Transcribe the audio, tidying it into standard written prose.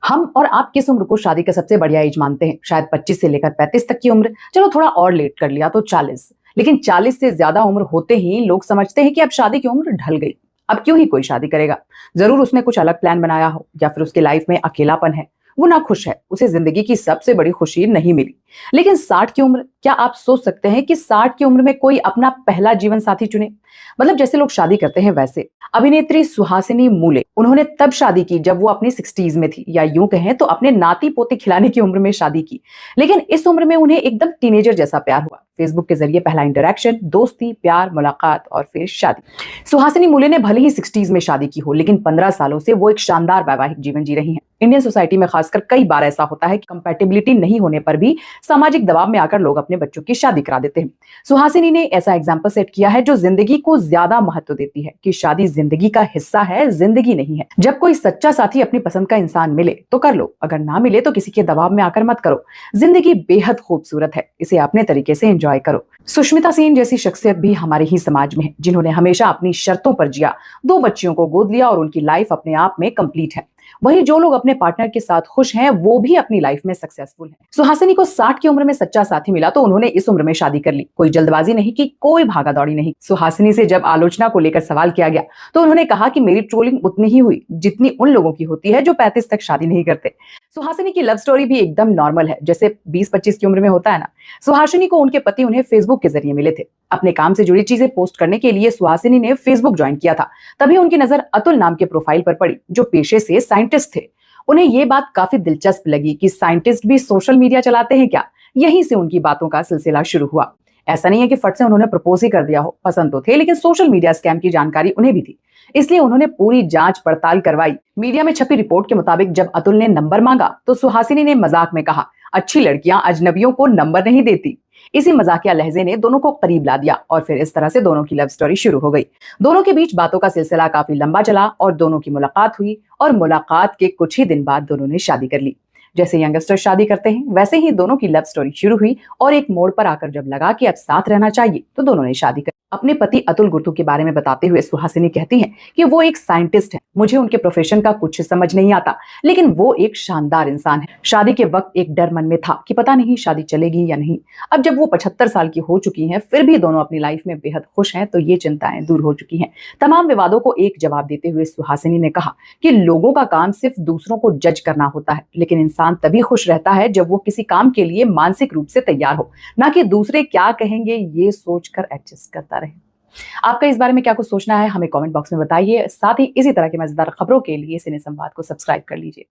हम और आप किस उम्र को शादी का सबसे बढ़िया एज मानते हैं? शायद 25 से लेकर 35 तक की उम्र। चलो थोड़ा और लेट कर लिया तो 40। लेकिन 40 से ज्यादा उम्र होते ही लोग समझते हैं कि अब शादी की उम्र ढल गई। अब क्यों ही कोई शादी करेगा? जरूर उसने कुछ अलग प्लान बनाया हो, या फिर उसकी लाइफ में अकेलापन है, वो ना खुश है, उसे जिंदगी की सबसे बड़ी खुशी नहीं मिली। लेकिन 60 की उम्र, क्या आप सोच सकते हैं कि 60 की उम्र में कोई अपना पहला जीवन साथी चुने? मतलब जैसे लोग शादी करते हैं वैसे। अभिनेत्री सुहासिनी मूले, उन्होंने तब शादी की जब वो अपनी 60s में थी, या यूं कहें तो अपने नाती पोते खिलाने की उम्र में शादी की। लेकिन इस उम्र में उन्हें एकदम टीनेजर जैसा प्यार हुआ। फेसबुक के जरिए पहला इंटरेक्शन, दोस्ती, प्यार, मुलाकात और फिर शादी। सुहासिनी मूले ने भले ही 60s में शादी की हो, लेकिन 15 सालों से वो एक शानदार वैवाहिक जीवन जी रही हैं। इंडियन सोसाइटी में खासकर कई बार ऐसा होता है कि कंपैटिबिलिटी नहीं होने पर भी सामाजिक दबाव में आकर लोग अपने बच्चों की शादी करा देते हैं। सुहासिनी ने ऐसा एग्जाम्पल सेट किया है जो जिंदगी को ज्यादा महत्व देती है कि शादी जिंदगी का हिस्सा है, जिंदगी नहीं है। जब कोई सच्चा साथी अपनी पसंद का इंसान मिले तो कर लो, अगर ना मिले तो किसी के दबाव में आकर मत करो। जिंदगी बेहद खूबसूरत है, इसे अपने तरीके से एंजॉय करो। सुष्मिता सेन जैसी शख्सियत भी हमारे ही समाज में है, जिन्होंने हमेशा अपनी शर्तों पर जिया, 2 बच्चियों को गोद लिया और उनकी लाइफ अपने आप में कंप्लीट है। वहीं जो लोग अपने पार्टनर के साथ खुश हैं, वो भी अपनी लाइफ में सक्सेसफुल हैं। सुहासिनी को 60 की उम्र में सच्चा साथी मिला तो उन्होंने इस उम्र में शादी कर ली। कोई जल्दबाजी नहीं की, कोई भागा दौड़ी नहीं। सुहासिनी से जब आलोचना को लेकर सवाल किया गया तो उन्होंने कहा कि मेरी ट्रोलिंग उतनी ही हुई जितनी उन लोगों की होती है जो 35 तक शादी नहीं करते। सुहासिनी की लव स्टोरी भी एकदम नॉर्मल है, जैसे 20-25 की उम्र में होता है ना। सुहासिनी को उनके पति उन्हें फेसबुक के जरिए मिले थे। अपने काम से जुड़ी चीजें पोस्ट करने के लिए सुहासिनी ने फेसबुक ज्वाइन किया था। तभी उनकी नजर अतुल नाम के प्रोफाइल पर पड़ी, जो पेशे से साइंटिस्ट थे। उन्हें ये बात काफी दिलचस्प लगी कि साइंटिस्ट भी सोशल मीडिया चलाते हैं क्या। यहीं से उनकी बातों का सिलसिला शुरू हुआ। ऐसा नहीं है कि फट से उन्होंने प्रपोज ही कर दिया हो, पसंद तो थे, लेकिन सोशल मीडिया स्कैम की जानकारी उन्हें भी थी। इसलिए उन्होंने पूरी जांच पड़ताल करवाई। मीडिया में छपी रिपोर्ट के मुताबिक जब अतुल ने नंबर मांगा तो सुहासिनी ने मजाक में कहा, अच्छी लड़कियां अजनबियों को नंबर नहीं देती। इसी मजाकिया लहजे ने दोनों को करीब ला दिया और फिर इस तरह से दोनों की लव स्टोरी शुरू हो गई। दोनों के बीच बातों का सिलसिला काफी लंबा चला और दोनों की मुलाकात हुई, और मुलाकात के कुछ ही दिन बाद दोनों ने शादी कर ली। जैसे यंगस्टर शादी करते हैं, वैसे ही दोनों की लव स्टोरी शुरू हुई, और एक मोड़ पर आकर जब लगा कि अब साथ रहना चाहिए तो दोनों ने शादी कर। अपने पति अतुल गुर्तु के बारे में बताते हुए सुहासिनी कहती हैं कि वो एक साइंटिस्ट हैं, मुझे उनके प्रोफेशन का कुछ समझ नहीं आता, लेकिन वो एक शानदार इंसान है। शादी के वक्त एक डर मन में था कि पता नहीं शादी चलेगी या नहीं। अब जब वो 75 साल की हो चुकी हैं, फिर भी दोनों अपनी लाइफ में बेहद खुश हैं, तो ये चिंताएं दूर हो चुकी हैं। तमाम विवादों को एक जवाब देते हुए सुहासिनी ने कहा कि लोगों का काम सिर्फ दूसरों को जज करना होता है, लेकिन इंसान तभी खुश रहता है जब वो किसी काम के लिए मानसिक रूप से तैयार हो, ना कि दूसरे क्या कहेंगे ये सोचकर एडजस्ट करता रहे। आपका इस बारे में क्या कुछ सोचना है, हमें कमेंट बॉक्स में बताइए। साथ ही इसी तरह की मजेदार खबरों के लिए सिने संवाद को सब्सक्राइब कर लीजिए।